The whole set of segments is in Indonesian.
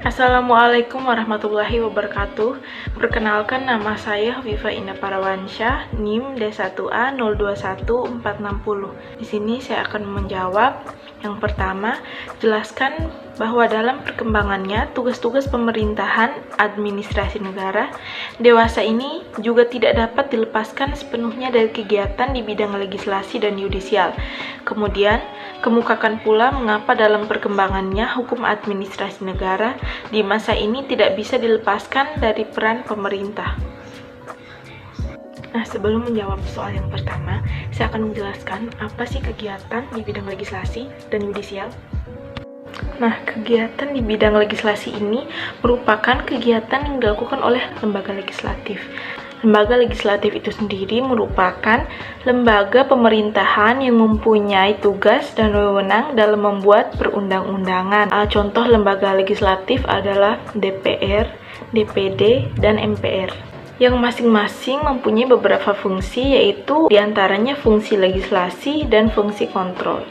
Assalamualaikum warahmatullahi wabarakatuh. Perkenalkan, nama saya Viva Indah Parawansyah, NIM D1A021460. Di sini saya akan menjawab yang pertama, jelaskan bahwa dalam perkembangannya tugas-tugas pemerintahan administrasi negara dewasa ini juga tidak dapat dilepaskan sepenuhnya dari kegiatan di bidang legislasi dan yudisial. Kemudian, kemukakan pula mengapa dalam perkembangannya hukum administrasi negara di masa ini tidak bisa dilepaskan dari peran pemerintah. Nah, sebelum menjawab soal yang pertama, saya akan menjelaskan apa sih kegiatan di bidang legislasi dan yudisial. Nah, kegiatan di bidang legislasi ini merupakan kegiatan yang dilakukan oleh lembaga legislatif. Lembaga legislatif itu sendiri merupakan lembaga pemerintahan yang mempunyai tugas dan wewenang dalam membuat perundang-undangan. Contoh lembaga legislatif adalah DPR, DPD, dan MPR. Yang masing-masing mempunyai beberapa fungsi, yaitu diantaranya fungsi legislasi dan fungsi kontrol.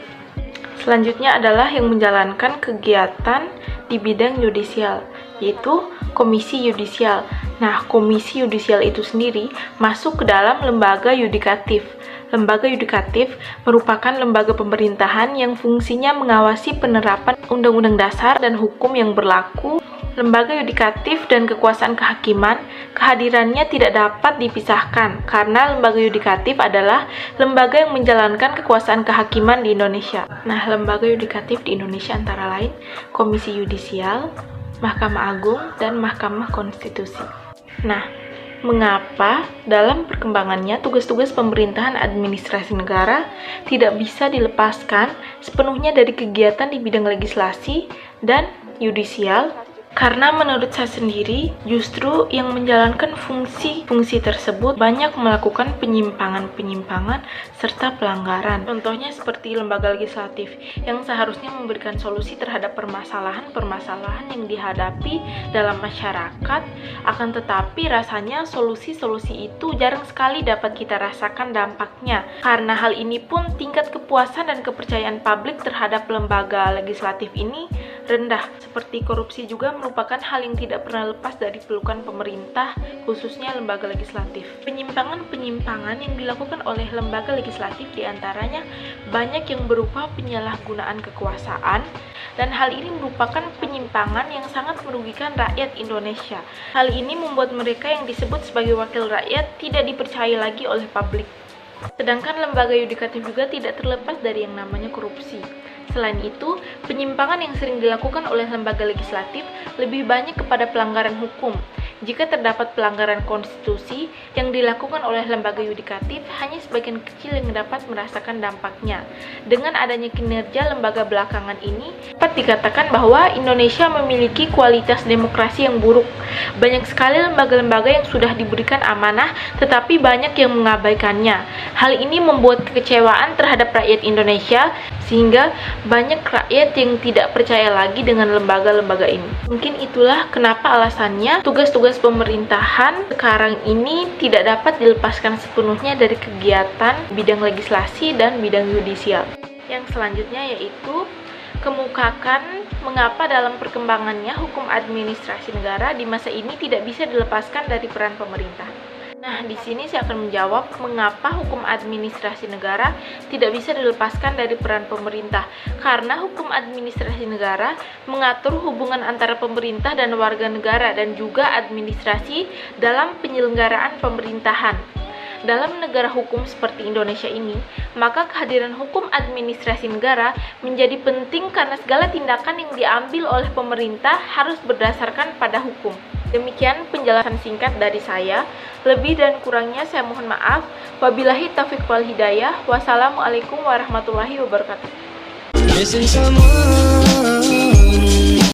Selanjutnya adalah yang menjalankan kegiatan di bidang yudisial, yaitu komisi yudisial. Nah, komisi yudisial itu sendiri masuk ke dalam lembaga yudikatif. Lembaga yudikatif merupakan lembaga pemerintahan yang fungsinya mengawasi penerapan undang-undang dasar dan hukum yang berlaku. Lembaga yudikatif dan kekuasaan kehakiman, kehadirannya tidak dapat dipisahkan karena lembaga yudikatif adalah lembaga yang menjalankan kekuasaan kehakiman di Indonesia. Nah, lembaga yudikatif di Indonesia antara lain Komisi Yudisial, Mahkamah Agung, dan Mahkamah Konstitusi. Nah, mengapa dalam perkembangannya tugas-tugas pemerintahan administrasi negara tidak bisa dilepaskan sepenuhnya dari kegiatan di bidang legislasi dan yudisial? Karena menurut saya sendiri, justru yang menjalankan fungsi-fungsi tersebut banyak melakukan penyimpangan-penyimpangan serta pelanggaran. Contohnya seperti lembaga legislatif yang seharusnya memberikan solusi terhadap permasalahan-permasalahan yang dihadapi dalam masyarakat, akan tetapi rasanya solusi-solusi itu jarang sekali dapat kita rasakan dampaknya. Karena hal ini pun tingkat kepuasan dan kepercayaan publik terhadap lembaga legislatif ini rendah. Seperti korupsi juga merupakan hal yang tidak pernah lepas dari pelukan pemerintah, khususnya lembaga legislatif. Penyimpangan-penyimpangan yang dilakukan oleh lembaga legislatif diantaranya banyak yang berupa penyalahgunaan kekuasaan, dan hal ini merupakan penyimpangan yang sangat merugikan rakyat Indonesia. Hal ini membuat mereka yang disebut sebagai wakil rakyat tidak dipercaya lagi oleh publik. Sedangkan lembaga yudikatif juga tidak terlepas dari yang namanya korupsi. Selain itu, penyimpangan yang sering dilakukan oleh lembaga legislatif lebih banyak kepada pelanggaran hukum. Jika terdapat pelanggaran konstitusi yang dilakukan oleh lembaga yudikatif, hanya sebagian kecil yang dapat merasakan dampaknya. Dengan adanya kinerja lembaga belakangan ini, dapat dikatakan bahwa Indonesia memiliki kualitas demokrasi yang buruk. Banyak sekali lembaga-lembaga yang sudah diberikan amanah, tetapi banyak yang mengabaikannya. Hal ini membuat kekecewaan terhadap rakyat Indonesia, sehingga banyak rakyat yang tidak percaya lagi dengan lembaga-lembaga ini. Mungkin itulah kenapa alasannya tugas-tugas pemerintahan sekarang ini tidak dapat dilepaskan sepenuhnya dari kegiatan bidang legislasi dan bidang yudisial. Yang selanjutnya yaitu kemukakan mengapa dalam perkembangannya hukum administrasi negara di masa ini tidak bisa dilepaskan dari peran pemerintah. Nah, di sini saya akan menjawab mengapa hukum administrasi negara tidak bisa dilepaskan dari peran pemerintah. Karena hukum administrasi negara mengatur hubungan antara pemerintah dan warga negara dan juga administrasi dalam penyelenggaraan pemerintahan. Dalam negara hukum seperti Indonesia ini, maka kehadiran hukum administrasi negara menjadi penting karena segala tindakan yang diambil oleh pemerintah harus berdasarkan pada hukum. Demikian penjelasan singkat dari saya. Lebih dan kurangnya saya mohon maaf. Wabillahi taufiq wal hidayah. Wassalamualaikum warahmatullahi wabarakatuh.